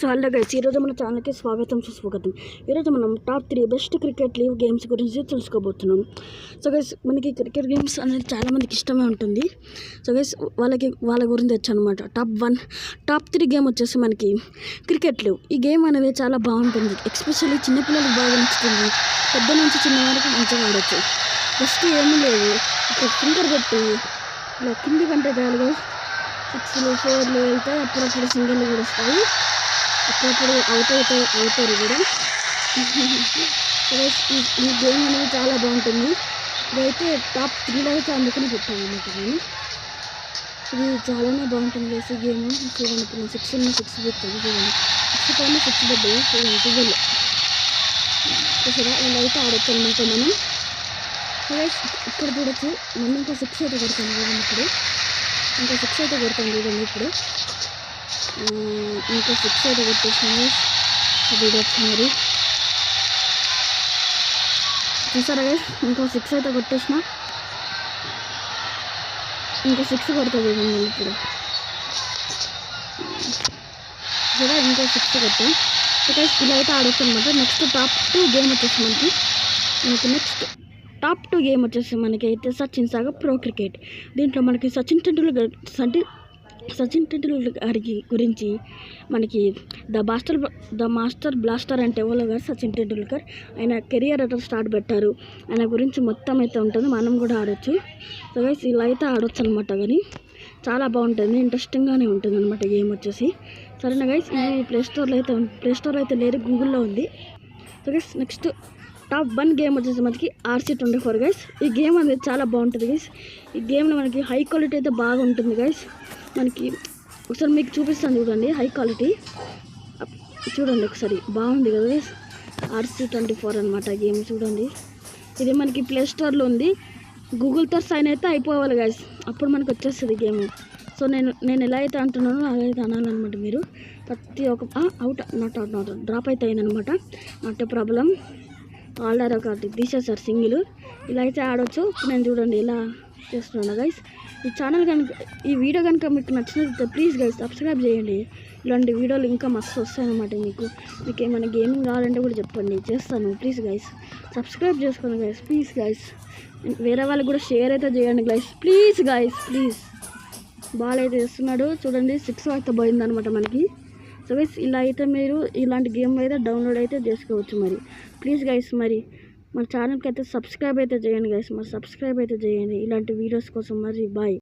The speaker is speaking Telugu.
చాలా గైస్ ఈరోజు మన ఛానల్కి స్వాగతం సుస్వాగతం. ఈరోజు మనం top 3 best cricket leave games గురించి తెలుసుకోబోతున్నాం. సో గైస్ మనకి క్రికెట్ గేమ్స్ అనేది చాలామందికి ఇష్టమే ఉంటుంది. సో గైస్ వాళ్ళ గురించి వచ్చానమాట. టాప్ 3 గేమ్ వచ్చేసి మనకి క్రికెట్ లీవ్. ఈ గేమ్ అనేది చాలా బాగుంటుంది. ఎస్పెషల్లీ చిన్నపిల్లలకు బాగా నచ్చుతుంది. పెద్ద నుంచి చిన్న వరకు మంచిగా ఆడవచ్చు. జస్ట్ ఏమీ లేదు, ఇక్కడ ఫింగర్ పెట్టి ఇలా కింది కంటే చాలు గైస్ 6లు 4లు వెళ్తాయి. అప్పుడప్పుడు సింగిల్ కూడా వస్తాయి. అప్పుడప్పుడు అవుతారు కూడా. ఈ గేమ్ అనేది చాలా బాగుంటుంది. ఇదైతే టాప్ 3లో అయితే అందుకని పెట్టాను అన్నమాట నేను. ఇది చాలానే బాగుంటుంది వేసి గేమ్. చూడండి, ఇప్పుడు 6 పెట్టాను. చూడండి 6 పైన 6 పెట్టాను. చూడండి 12 చూసారా, ఇలా అయితే ఆడొచ్చు అనమాట మనం. ఇక్కడ చూడొచ్చు, మనం ఇంకా 6 అయితే కొడతాను చూడండి. ఇప్పుడు ఇంకా 6 అయితే కొడతాను చూడండి. ఇప్పుడు ఇంకా 6 అయితే కొట్టేసాను. అది మరి చూసారా గైస్, ఇంకో 6 అయితే కొట్టేసిన. ఇంకా 6 కొడతా చూడండి. ఇప్పుడు చూడ ఇంకో 6 కొట్టాం. గైస్ ఇలా అయితే ఆడొచ్చు అనమాట. నెక్స్ట్ టాప్ 2 గేమ్ వచ్చేసి నెక్స్ట్ టాప్ 2 గేమ్ వచ్చేసి మనకి అయితే సచిన్ సాగర్ ప్రో క్రికెట్. దీంట్లో మనకి సచిన్ టెండూల్కర్ గారికి గురించి మనకి ద మాస్టర్ బ్లాస్టర్ అంటే ఎవరో గారు సచిన్ టెండూల్కర్. ఆయన కెరియర్ అయితే స్టార్ట్ పెట్టారు. ఆయన గురించి మొత్తం అయితే ఉంటుంది. మనం కూడా ఆడొచ్చు. సో గైస్ ఇలా అయితే ఆడొచ్చు అనమాట. కానీ చాలా బాగుంటుంది, ఇంట్రెస్టింగ్గానే ఉంటుంది అనమాట గేమ్ వచ్చేసి. సరేనా గైస్, ఇది ప్లేస్టోర్లో అయితే లేదు, గూగుల్లో ఉంది. So guys next top 1 game వచ్చేసి మనకి RC24 గైస్. ఈ గేమ్ అనేది చాలా బాగుంటుంది గైస్. ఈ గేమ్లో మనకి హై క్వాలిటీ అయితే బాగా ఉంటుంది గైస్. మనకి ఒకసారి మీకు చూపిస్తాను చూడండి. హై క్వాలిటీ చూడండి ఒకసారి, బాగుంది కదా గైస్. RC24 అనమాట గేమ్. చూడండి, ఇది మనకి ప్లేస్టోర్లో ఉంది. గూగుల్తో సైన్ అయితే అయిపోవాలి గైస్, అప్పుడు మనకు వచ్చేస్తుంది గేమ్. సో నేను ఎలా అయితే అంటున్నానో అలా అయితే అనాలన్నమాట మీరు. ప్రతి ఒక్క నాట్ డ్రాప్ అయితే అయిందనమాట. Not a problem. ఆల్డర్ ఒకటి తీసేసారు సింగిల్. ఇలా అయితే ఆడవచ్చు. నేను చూడండి ఎలా చేస్తున్నాను గైస్. ఈ వీడియో కనుక మీకు నచ్చినట్లయితే ప్లీజ్ గైస్ సబ్స్క్రైబ్ చేయండి. ఇలాంటి వీడియోలు ఇంకా మస్తు వస్తాయన్నమాట. మీకు ఏమైనా గేమింగ్ కావాలంటే కూడా చెప్పండి, చేస్తాను. ప్లీజ్ గైస్ సబ్స్క్రైబ్ చేసుకోండి గైస్, ప్లీజ్ గైస్. వేరే వాళ్ళకి కూడా షేర్ అయితే చేయండి guys, please guys please. Ball అయితే చేస్తున్నాడు చూడండి. 6 అయితే పోయిందనమాట మనకి. సో గైస్ ఇలా అయితే మీరు ఇలాంటి గేమ్ అయితే డౌన్లోడ్ అయితే చేసుకోవచ్చు. మరి ప్లీజ్ గైస్ మరి మన ఛానల్కి అయితే సబ్స్క్రైబ్ అయితే చేయండి గైస్. మరి సబ్స్క్రైబ్ అయితే చేయండి ఇలాంటి వీడియోస్ కోసం. మరి బాయ్.